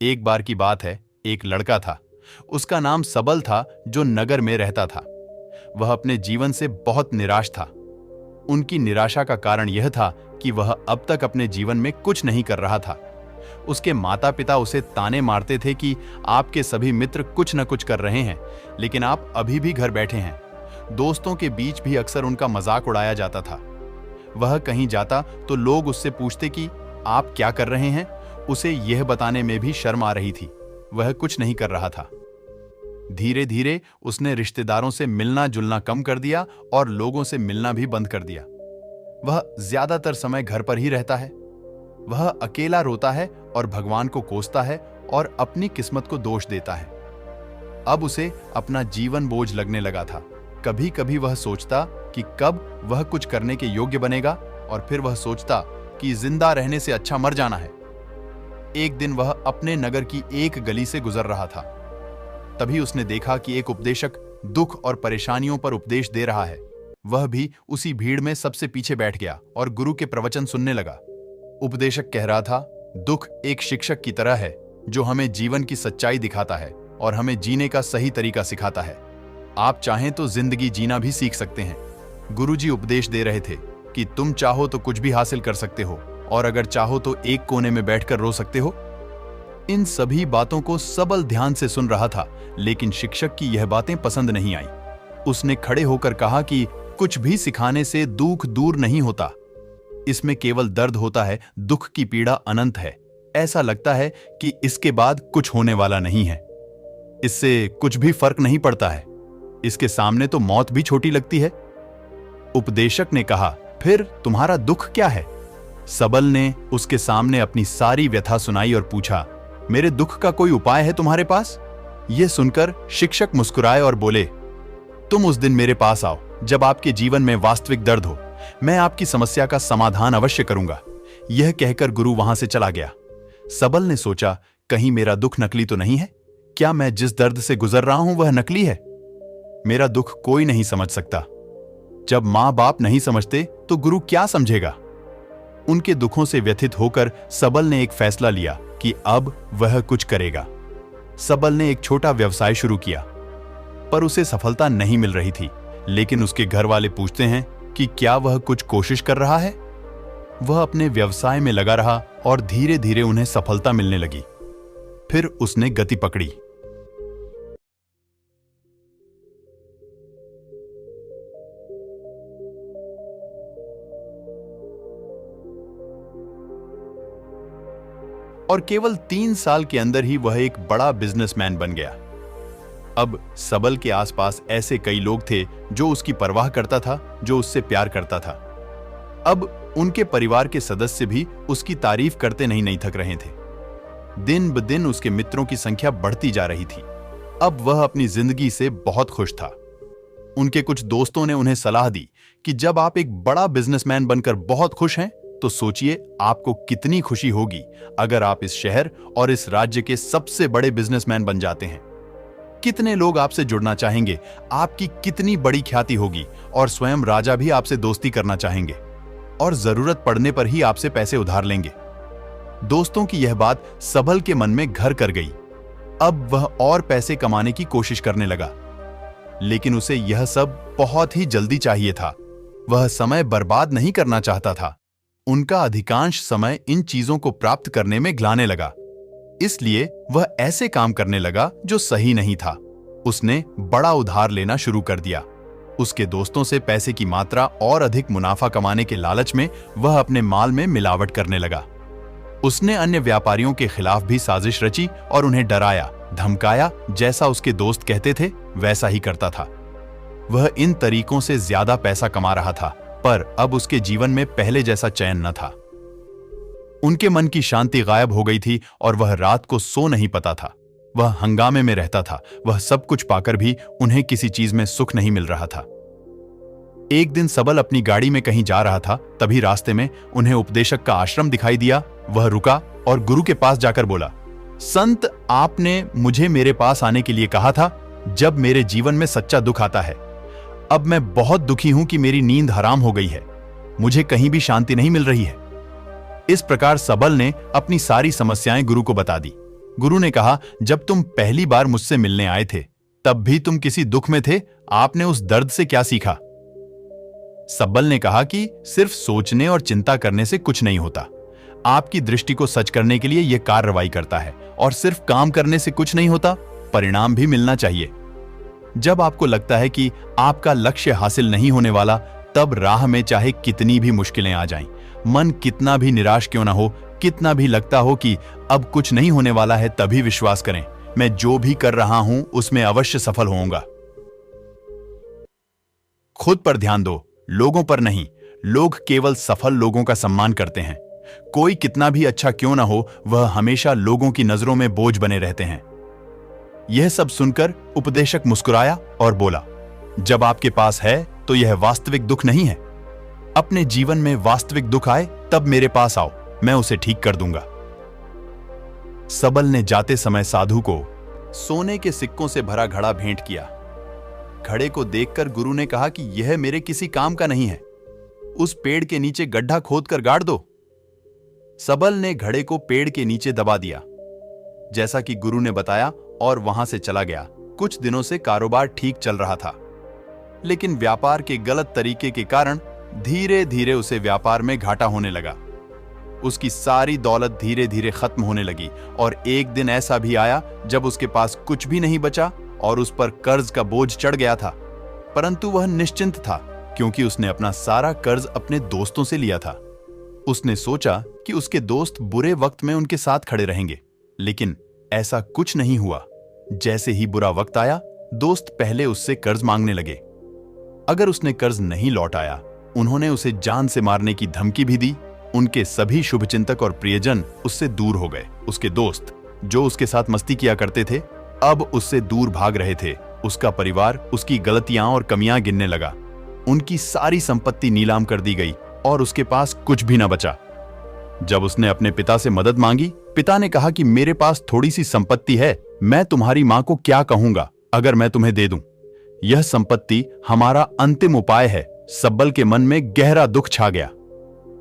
एक बार की बात है, एक लड़का था। उसका नाम सबल था, जो नगर में रहता था। वह अपने जीवन से बहुत निराश था। उनकी निराशा का कारण यह था कि वह अब तक अपने जीवन में कुछ नहीं कर रहा था। उसके माता पिता उसे ताने मारते थे कि आपके सभी मित्र कुछ न कुछ कर रहे हैं, लेकिन आप अभी भी घर बैठे हैं। दोस्तों के बीच भी अक्सर उनका मजाक उड़ाया जाता था। वह कहीं जाता तो लोग उससे पूछते कि आप क्या कर रहे हैं। उसे यह बताने में भी शर्म आ रही थी। वह कुछ नहीं कर रहा था। धीरे धीरे उसने रिश्तेदारों से मिलना जुलना कम कर दिया और लोगों से मिलना भी बंद कर दिया। वह ज्यादातर समय घर पर ही रहता है। वह अकेला रोता है और भगवान को कोसता है और अपनी किस्मत को दोष देता है। अब उसे अपना जीवन बोझ लगने लगा था। कभी कभी वह सोचता कि कब वह कुछ करने के योग्य बनेगा, और फिर वह सोचता कि जिंदा रहने से अच्छा मर जाना है। एक दिन वह अपने नगर की एक गली से गुजर रहा था। तभी उसने देखा कि एक उपदेशक दुख और परेशानियों पर उपदेश दे रहा है। वह भी उसी भीड़ में सबसे पीछे बैठ गया और गुरु के प्रवचन सुनने लगा। उपदेशक कह रहा था, दुख एक शिक्षक की तरह है जो हमें जीवन की सच्चाई दिखाता है और हमें जीने का सही तरीका सिखाता है। आप चाहें तो जिंदगी जीना भी सीख सकते हैं। गुरुजी उपदेश दे रहे थे कि तुम चाहो तो कुछ भी हासिल कर सकते हो, और अगर चाहो तो एक कोने में बैठकर रो सकते हो। इन सभी बातों को सबल ध्यान से सुन रहा था, लेकिन शिक्षक की यह बातें पसंद नहीं आई। उसने खड़े होकर कहा कि कुछ भी सिखाने से दुख दूर नहीं होता। इसमें केवल दर्द होता है, दुख की पीड़ा अनंत है। ऐसा लगता है कि इसके बाद कुछ होने वाला नहीं है। इससे कुछ भी फर्क नहीं पड़ता है। इसके सामने तो मौत भी छोटी लगती है। उपदेशक ने कहा, फिर तुम्हारा दुख क्या है? सबल ने उसके सामने अपनी सारी व्यथा सुनाई और पूछा, मेरे दुख का कोई उपाय है तुम्हारे पास? यह सुनकर शिक्षक मुस्कुराए और बोले, तुम उस दिन मेरे पास आओ जब आपके जीवन में वास्तविक दर्द हो। मैं आपकी समस्या का समाधान अवश्य करूंगा। यह कहकर गुरु वहां से चला गया। सबल ने सोचा, कहीं मेरा दुख नकली तो नहीं है? क्या मैं जिस दर्द से गुजर रहा हूं वह नकली है? मेरा दुख कोई नहीं समझ सकता। जब मां बाप नहीं समझते तो गुरु क्या समझेगा? उनके दुखों से व्यथित होकर सबल ने एक फैसला लिया कि अब वह कुछ करेगा। सबल ने एक छोटा व्यवसाय शुरू किया, पर उसे सफलता नहीं मिल रही थी। लेकिन उसके घर वाले पूछते हैं कि क्या वह कुछ कोशिश कर रहा है? वह अपने व्यवसाय में लगा रहा और धीरे धीरे उन्हें सफलता मिलने लगी। फिर उसने गति पकड़ी। और केवल 3 साल के अंदर ही वह एक बड़ा बिजनेसमैन बन गया। अब सबल के आसपास ऐसे कई लोग थे जो उसकी परवाह करता था, जो उससे प्यार करता था। अब उनके परिवार के सदस्य भी उसकी तारीफ करते नहीं थक रहे थे। दिन ब दिन उसके मित्रों की संख्या बढ़ती जा रही थी। अब वह अपनी जिंदगी से बहुत खुश था। उनके कुछ दोस्तों ने उन्हें सलाह दी कि जब आप एक बड़ा बिजनेसमैन बनकर बहुत खुश हैं, तो सोचिए आपको कितनी खुशी होगी अगर आप इस शहर और इस राज्य के सबसे बड़े बिजनेसमैन बन जाते हैं। कितने लोग आपसे जुड़ना चाहेंगे, आपकी कितनी बड़ी ख्याति होगी, और स्वयं राजा भी आपसे दोस्ती करना चाहेंगे और जरूरत पड़ने पर ही आपसे पैसे उधार लेंगे। दोस्तों की यह बात सबल के मन में घर कर गई। अब वह और पैसे कमाने की कोशिश करने लगा, लेकिन उसे यह सब बहुत ही जल्दी चाहिए था। वह समय बर्बाद नहीं करना चाहता था। उनका अधिकांश समय इन चीजों को प्राप्त करने में गलाने लगा। इसलिए वह ऐसे काम करने लगा जो सही नहीं था। उसने बड़ा उधार लेना शुरू कर दिया। उसके दोस्तों से पैसे की मात्रा और अधिक मुनाफा कमाने के लालच में वह अपने माल में मिलावट करने लगा। उसने अन्य व्यापारियों के खिलाफ भी साजिश रची और उन्हें डराया, धमकाया। जैसा उसके दोस्त कहते थे वैसा ही करता था। वह इन तरीकों से ज्यादा पैसा कमा रहा था, पर अब उसके जीवन में पहले जैसा चैन न था। उनके मन की शांति गायब हो गई थी और वह रात को सो नहीं पाता था। वह हंगामे में रहता था। वह सब कुछ पाकर भी उन्हें किसी चीज में सुख नहीं मिल रहा था। एक दिन सबल अपनी गाड़ी में कहीं जा रहा था। तभी रास्ते में उन्हें उपदेशक का आश्रम दिखाई दिया। वह रुका और गुरु के पास जाकर बोला, संत, आपने मुझे मेरे पास आने के लिए कहा था जब मेरे जीवन में सच्चा दुख आता है। अब मैं बहुत दुखी हूं कि मेरी नींद हराम हो गई है। मुझे कहीं भी शांति नहीं मिल रही है। इस प्रकार सबल ने अपनी सारी समस्याएं गुरु को बता दी। गुरु ने कहा, जब तुम पहली बार मुझसे मिलने आए थे तब भी तुम किसी दुख में थे। आपने उस दर्द से क्या सीखा? सब्बल ने कहा कि सिर्फ सोचने और चिंता करने से कुछ नहीं होता। आपकी दृष्टि को सच करने के लिए यह कार्रवाई करता है, और सिर्फ काम करने से कुछ नहीं होता, परिणाम भी मिलना चाहिए। जब आपको लगता है कि आपका लक्ष्य हासिल नहीं होने वाला, तब राह में चाहे कितनी भी मुश्किलें आ जाएं, मन कितना भी निराश क्यों ना हो, कितना भी लगता हो कि अब कुछ नहीं होने वाला है, तभी विश्वास करें, मैं जो भी कर रहा हूं उसमें अवश्य सफल होऊंगा। खुद पर ध्यान दो, लोगों पर नहीं। लोग केवल सफल लोगों का सम्मान करते हैं। कोई कितना भी अच्छा क्यों ना हो, वह हमेशा लोगों की नजरों में बोझ बने रहते हैं। यह सब सुनकर उपदेशक मुस्कुराया और बोला, जब आपके पास है तो यह वास्तविक दुख नहीं है। अपने जीवन में वास्तविक दुख आए तब मेरे पास आओ, मैं उसे ठीक कर दूंगा। सबल ने जाते समय साधु को सोने के सिक्कों से भरा घड़ा भेंट किया। घड़े को देखकर गुरु ने कहा कि यह मेरे किसी काम का नहीं है, उस पेड़ के नीचे गड्ढा खोदकर गाड़ दो। सबल ने घड़े को पेड़ के नीचे दबा दिया, जैसा कि गुरु ने बताया, और वहां से चला गया। कुछ दिनों से कारोबार ठीक चल रहा था, लेकिन व्यापार के गलत तरीके के कारण धीरे धीरे उसे व्यापार में घाटा होने लगा। उसकी सारी दौलत धीरे धीरे खत्म होने लगी, और एक दिन ऐसा भी आया जब उसके पास कुछ भी नहीं बचा और उस पर कर्ज का बोझ चढ़ गया था। परंतु वह निश्चिंत था, क्योंकि उसने अपना सारा कर्ज अपने दोस्तों से लिया था। उसने सोचा कि उसके दोस्त बुरे वक्त में उनके साथ खड़े रहेंगे, लेकिन ऐसा कुछ नहीं हुआ। जैसे ही बुरा वक्त आया, दोस्त पहले उससे कर्ज मांगने लगे। अगर उसने कर्ज नहीं लौटाया, उन्होंने उसे जान से मारने की धमकी भी दी। उनके सभी शुभचिंतक और प्रियजन उससे दूर हो गए। उसके दोस्त, जो उसके साथ मस्ती किया करते थे, अब उससे दूर भाग रहे थे। उसका परिवार उसकी गलतियां और कमियां गिनने लगा। उनकी सारी संपत्ति नीलाम कर दी गई और उसके पास कुछ भी न बचा। जब उसने अपने पिता से मदद मांगी, पिता ने कहा कि मेरे पास थोड़ी सी संपत्ति है, मैं तुम्हारी मां को क्या कहूंगा अगर मैं तुम्हें दे दूं। यह संपत्ति हमारा अंतिम उपाय है। सब्बल के मन में गहरा दुख छा गया।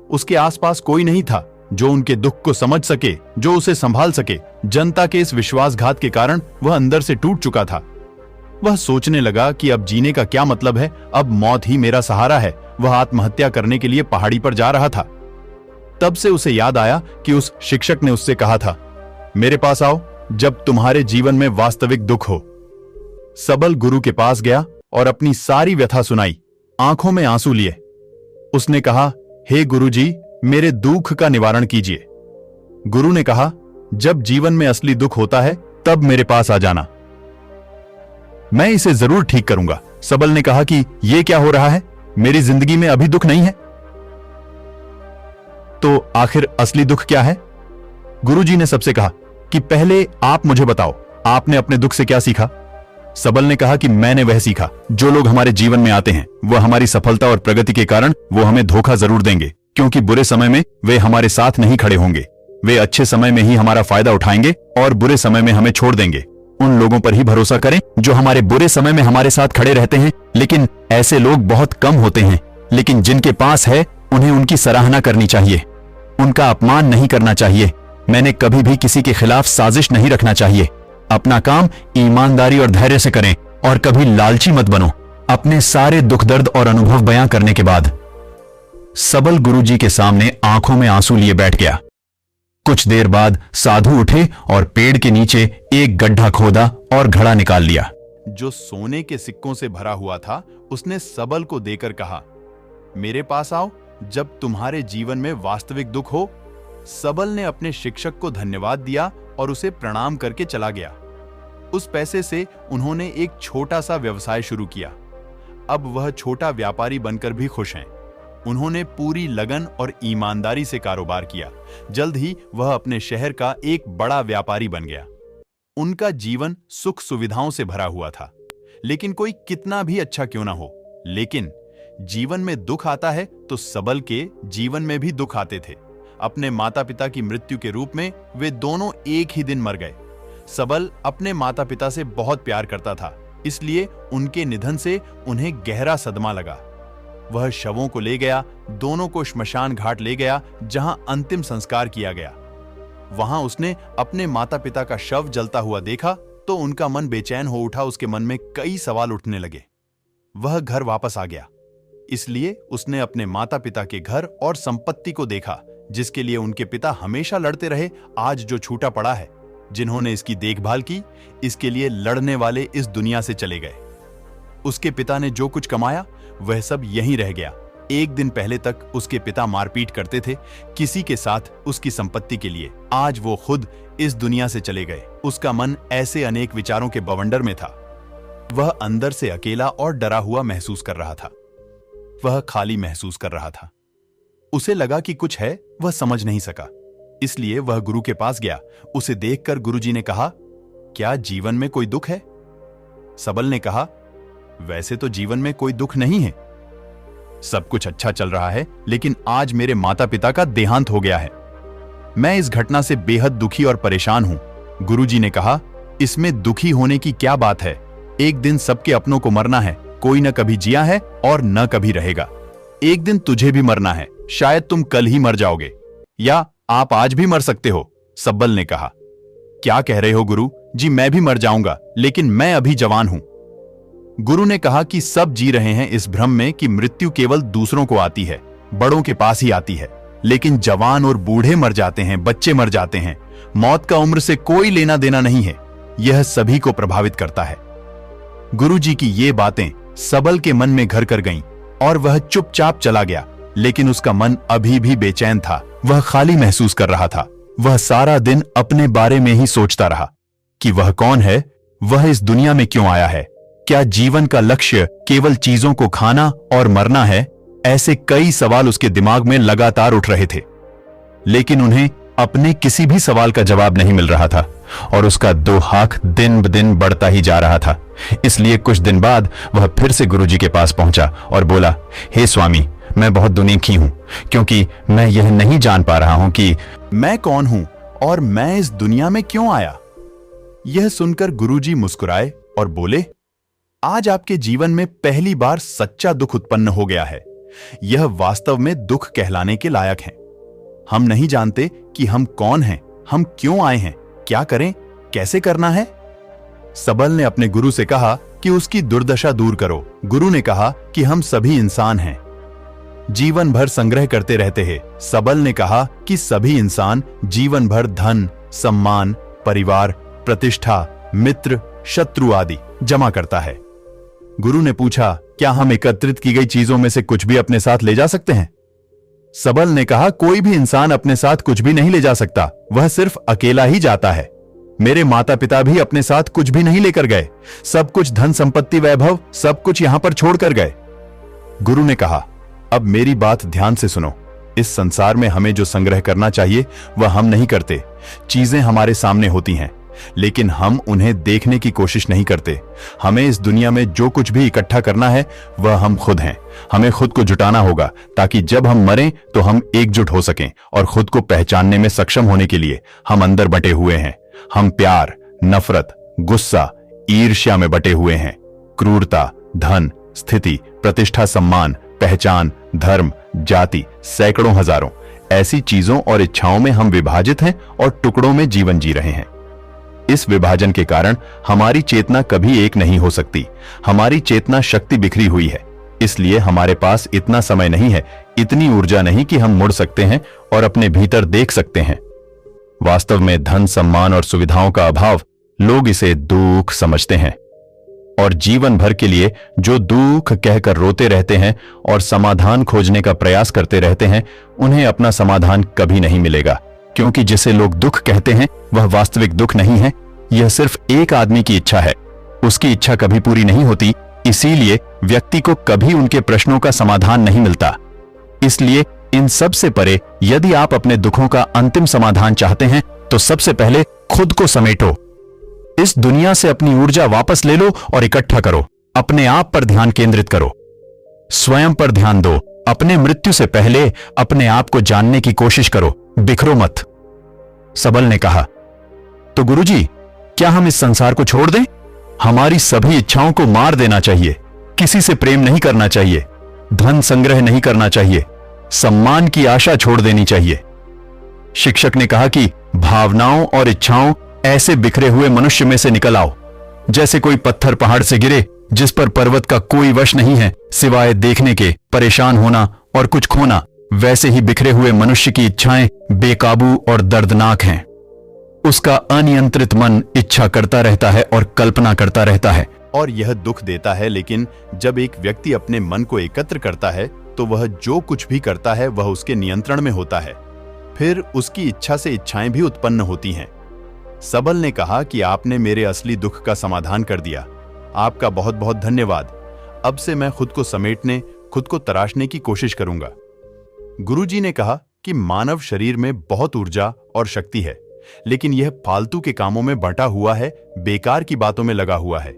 उसके आसपास कोई नहीं था जो उनके दुख को समझ सके, जो उसे संभाल सके। जनता के इस विश्वासघात के कारण वह अंदर से टूट चुका था। वह सोचने लगा कि अब जीने का क्या मतलब है, अब मौत ही मेरा सहारा है। वह आत्महत्या करने के लिए पहाड़ी पर जा रहा था। तब से उसे याद आया कि उस शिक्षक ने उससे कहा था, मेरे पास आओ जब तुम्हारे जीवन में वास्तविक दुख हो। सबल गुरु के पास गया और अपनी सारी व्यथा सुनाई, आंखों में आंसू लिए। उसने कहा, हे गुरुजी, मेरे दुख का निवारण कीजिए। गुरु ने कहा, जब जीवन में असली दुख होता है तब मेरे पास आ जाना, मैं इसे जरूर ठीक करूंगा। सबल ने कहा कि यह क्या हो रहा है, मेरी जिंदगी में अभी दुख नहीं है। तो आखिर असली दुख क्या है? गुरुजी ने सबसे कहा कि पहले आप मुझे बताओ, आपने अपने दुख से क्या सीखा? सबल ने कहा कि मैंने वह सीखा, जो लोग हमारे जीवन में आते हैं वह हमारी सफलता और प्रगति के कारण वो हमें धोखा जरूर देंगे, क्योंकि बुरे समय में वे हमारे साथ नहीं खड़े होंगे। वे अच्छे समय में ही हमारा फायदा उठाएंगे और बुरे समय में हमें छोड़ देंगे। उन लोगों पर ही भरोसा करें जो हमारे बुरे समय में हमारे साथ खड़े रहते हैं, लेकिन ऐसे लोग बहुत कम होते हैं। लेकिन जिनके पास है उन्हें उनकी सराहना करनी चाहिए, उनका अपमान नहीं करना चाहिए। मैंने कभी भी किसी के खिलाफ साजिश नहीं रखना चाहिए। अपना काम ईमानदारी और धैर्य से करें और कभी लालची मत बनो। अपने सारे दुख दर्द और अनुभव बयां करने के बाद सबल गुरुजी के सामने आंखों में आंसू लिए बैठ गया। कुछ देर बाद साधु उठे और पेड़ के नीचे एक गड्ढा खोदा और घड़ा निकाल लिया। जो सोने के सिक्कों से भरा हुआ था, उसने सबल को देकर कहा, मेरे पास आओ जब तुम्हारे जीवन में वास्तविक दुख हो। सबल ने अपने शिक्षक को धन्यवाद दिया और उसे प्रणाम करके चला गया। उस पैसे से उन्होंने एक छोटा सा व्यवसाय शुरू किया। अब वह छोटा व्यापारी बनकर भी खुश हैं। उन्होंने पूरी लगन और ईमानदारी से कारोबार किया। जल्द ही वह अपने शहर का एक बड़ा व्यापारी बन गया। उनका जीवन सुख सुविधाओं से भरा हुआ था। लेकिन कोई कितना भी अच्छा क्यों ना हो, लेकिन जीवन में दुख आता है तो सबल के जीवन में भी दुख आते थे। अपने माता पिता की मृत्यु के रूप में वे दोनों एक ही दिन मर गए। सबल अपने माता पिता से बहुत प्यार करता था, इसलिए उनके निधन से उन्हें गहरा सदमा लगा। वह शवों को ले गया, दोनों को श्मशान घाट ले गया, जहां अंतिम संस्कार किया गया। वहां उसने अपने माता पिता का शव जलता हुआ देखा तो उनका मन बेचैन हो उठा। उसके मन में कई सवाल उठने लगे। वह घर वापस आ गया, इसलिए उसने अपने माता पिता के घर और संपत्ति को देखा जिसके लिए उनके पिता हमेशा लड़ते रहे, आज जो छूटा पड़ा है। जिन्होंने इसकी देखभाल की, इसके लिए लड़ने वाले इस दुनिया से चले गए। उसके पिता ने जो कुछ कमाया वह सब यहीं रह गया। एक दिन पहले तक उसके पिता मारपीट करते थे किसी के साथ उसकी संपत्ति के लिए, आज वो खुद इस दुनिया से चले गए। उसका मन ऐसे अनेक विचारों के बवंडर में था। वह अंदर से अकेला और डरा हुआ महसूस कर रहा था। वह खाली महसूस कर रहा था। उसे लगा कि कुछ है, वह समझ नहीं सका। इसलिए वह गुरु के पास गया। उसे देखकर गुरुजी ने कहा, क्या जीवन में कोई दुख है? सबल ने कहा, वैसे तो जीवन में कोई दुख नहीं है, सब कुछ अच्छा चल रहा है, लेकिन आज मेरे माता पिता का देहांत हो गया है। मैं इस घटना से बेहद दुखी और परेशान हूं। गुरुजी ने कहा, इसमें दुखी होने की क्या बात है? एक दिन सबके अपनों को मरना है। कोई न कभी जिया है और न कभी रहेगा। एक दिन तुझे भी मरना है। शायद तुम कल ही मर जाओगे, या आप आज भी मर सकते हो। सबल ने कहा, क्या कह रहे हो गुरु जी? मैं भी मर जाऊंगा, लेकिन मैं अभी जवान हूं। गुरु ने कहा कि सब जी रहे हैं इस भ्रम में कि मृत्यु केवल दूसरों को आती है, बड़ों के पास ही आती है, लेकिन जवान और बूढ़े मर जाते हैं, बच्चे मर जाते हैं। मौत का उम्र से कोई लेना देना नहीं है, यह सभी को प्रभावित करता है। गुरु जी की ये बातें सबल के मन में घर कर गईं और वह चुपचाप चला गया, लेकिन उसका मन अभी भी बेचैन था। वह खाली महसूस कर रहा था। वह सारा दिन अपने बारे में ही सोचता रहा कि वह कौन है, वह इस दुनिया में क्यों आया है, क्या जीवन का लक्ष्य केवल चीजों को खाना और मरना है? ऐसे कई सवाल उसके दिमाग में लगातार उठ रहे थे, लेकिन उन्हें अपने किसी भी सवाल का जवाब नहीं मिल रहा था और उसका दोहाक दिन ब दिन बढ़ता ही जा रहा था। इसलिए कुछ दिन बाद वह फिर से गुरुजी के पास पहुंचा और बोला, हे स्वामी, मैं बहुत दुखी हूं क्योंकि मैं यह नहीं जान पा रहा हूं कि मैं कौन हूं और मैं इस दुनिया में क्यों आया। यह सुनकर गुरुजी मुस्कुराए और बोले, आज आपके जीवन में पहली बार सच्चा दुख उत्पन्न हो गया है। यह वास्तव में दुख कहलाने के लायक है। हम नहीं जानते कि हम कौन हैं, हम क्यों आए हैं, क्या करें, कैसे करना है। सबल ने अपने गुरु से कहा कि उसकी दुर्दशा दूर करो। गुरु ने कहा कि हम सभी इंसान हैं, जीवन भर संग्रह करते रहते हैं। सबल ने कहा कि सभी इंसान जीवन भर धन, सम्मान, परिवार, प्रतिष्ठा, मित्र, शत्रु आदि जमा करता है। गुरु ने पूछा, क्या हम एकत्रित की गई चीजों में से कुछ भी अपने साथ ले जा सकते हैं? सबल ने कहा, कोई भी इंसान अपने साथ कुछ भी नहीं ले जा सकता, वह सिर्फ अकेला ही जाता है। मेरे माता पिता भी अपने साथ कुछ भी नहीं लेकर गए, सब कुछ धन संपत्ति वैभव सब कुछ यहां पर छोड़कर गए। गुरु ने कहा, अब मेरी बात ध्यान से सुनो। इस संसार में हमें जो संग्रह करना चाहिए वह हम नहीं करते। चीजें हमारे सामने होती हैं, लेकिन हम उन्हें देखने की कोशिश नहीं करते। हमें इस दुनिया में जो कुछ भी इकट्ठा करना है वह हम खुद हैं। हमें खुद को जुटाना होगा ताकि जब हम मरें तो हम एकजुट हो सकें और खुद को पहचानने में सक्षम होने के लिए हम अंदर बटे हुए हैं। हम प्यार, नफरत, गुस्सा, ईर्ष्या में बटे हुए हैं। क्रूरता, धन, स्थिति, प्रतिष्ठा, सम्मान, पहचान, धर्म, जाति, सैकड़ों हजारों ऐसी चीजों और इच्छाओं में हम विभाजित हैं और टुकड़ों में जीवन जी रहे हैं। इस विभाजन के कारण हमारी चेतना कभी एक नहीं हो सकती। हमारी चेतना शक्ति बिखरी हुई है, इसलिए हमारे पास इतना समय नहीं है, इतनी ऊर्जा नहीं कि हम मुड़ सकते हैं और अपने भीतर देख सकते हैं। वास्तव में धन, सम्मान और सुविधाओं का अभाव, लोग इसे दुख समझते हैं और जीवन भर के लिए जो दुख कहकर रोते रहते हैं और समाधान खोजने का प्रयास करते रहते हैं, उन्हें अपना समाधान कभी नहीं मिलेगा, क्योंकि जिसे लोग दुख कहते हैं वह वास्तविक दुख नहीं है। यह सिर्फ एक आदमी की इच्छा है, उसकी इच्छा कभी पूरी नहीं होती, इसीलिए व्यक्ति को कभी उनके प्रश्नों का समाधान नहीं मिलता। इसलिए इन सब से परे यदि आप अपने दुखों का अंतिम समाधान चाहते हैं तो सबसे पहले खुद को समेटो। इस दुनिया से अपनी ऊर्जा वापस ले लो और इकट्ठा करो। अपने आप पर ध्यान केंद्रित करो, स्वयं पर ध्यान दो। अपने मृत्यु से पहले अपने आप को जानने की कोशिश करो, बिखरो मत। सबल ने कहा, तो गुरुजी, क्या हम इस संसार को छोड़ दें? हमारी सभी इच्छाओं को मार देना चाहिए। किसी से प्रेम नहीं करना चाहिए, धन संग्रह नहीं करना चाहिए, सम्मान की आशा छोड़ देनी चाहिए। शिक्षक ने कहा कि भावनाओं और इच्छाओं ऐसे बिखरे हुए मनुष्य में से निकल आओ, जैसे कोई पत्थर पहाड़ से गिरे जिस पर पर्वत का कोई वश नहीं है सिवाय देखने के, परेशान होना और कुछ खोना। वैसे ही बिखरे हुए मनुष्य की इच्छाएं बेकाबू और दर्दनाक हैं। उसका अनियंत्रित मन इच्छा करता रहता है और कल्पना करता रहता है। और यह दुख देता है, लेकिन जब एक व्यक्ति अपने मन को एकत्र करता है तो वह जो कुछ भी करता है वह उसके नियंत्रण में होता है। फिर उसकी इच्छा से इच्छाएं भी उत्पन्न होती हैं। सबल ने कहा कि आपने मेरे असली दुख का समाधान कर दिया। आपका बहुत बहुत धन्यवाद। अब से मैं खुद को समेटने, खुद को तराशने की कोशिश करूंगा। गुरुजी ने कहा कि मानव शरीर में बहुत ऊर्जा और शक्ति है, लेकिन यह फालतू के कामों में बंटा हुआ है, बेकार की बातों में लगा हुआ है।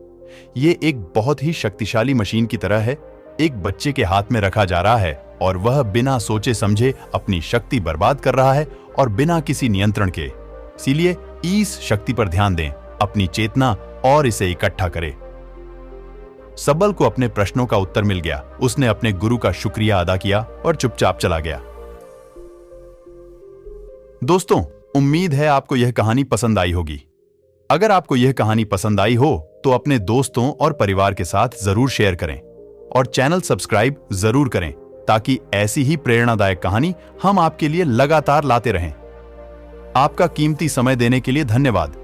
ये एक बहुत ही शक्तिशाली मशीन की तरह है, एक बच्चे के हाथ में रखा जा रहा है और वह बिना सोचे समझे अपनी शक्ति बर्बाद कर रहा है और बिना किसी नियंत्रण के। इसीलिए इस शक्ति पर ध्यान दें, अपनी चेतना और इसे इकट्ठा करें। सबल को अपने प्रश्नों का उत्तर मिल गया। उसने अपने गुरु का शुक्रिया अदा किया और चुपचाप चला गया। दोस्तों, उम्मीद है आपको यह कहानी पसंद आई होगी। अगर आपको यह कहानी पसंद आई हो तो अपने दोस्तों और परिवार के साथ जरूर शेयर करें और चैनल सब्सक्राइब जरूर करें, ताकि ऐसी ही प्रेरणादायक कहानी हम आपके लिए लगातार लाते रहें। आपका कीमती समय देने के लिए धन्यवाद।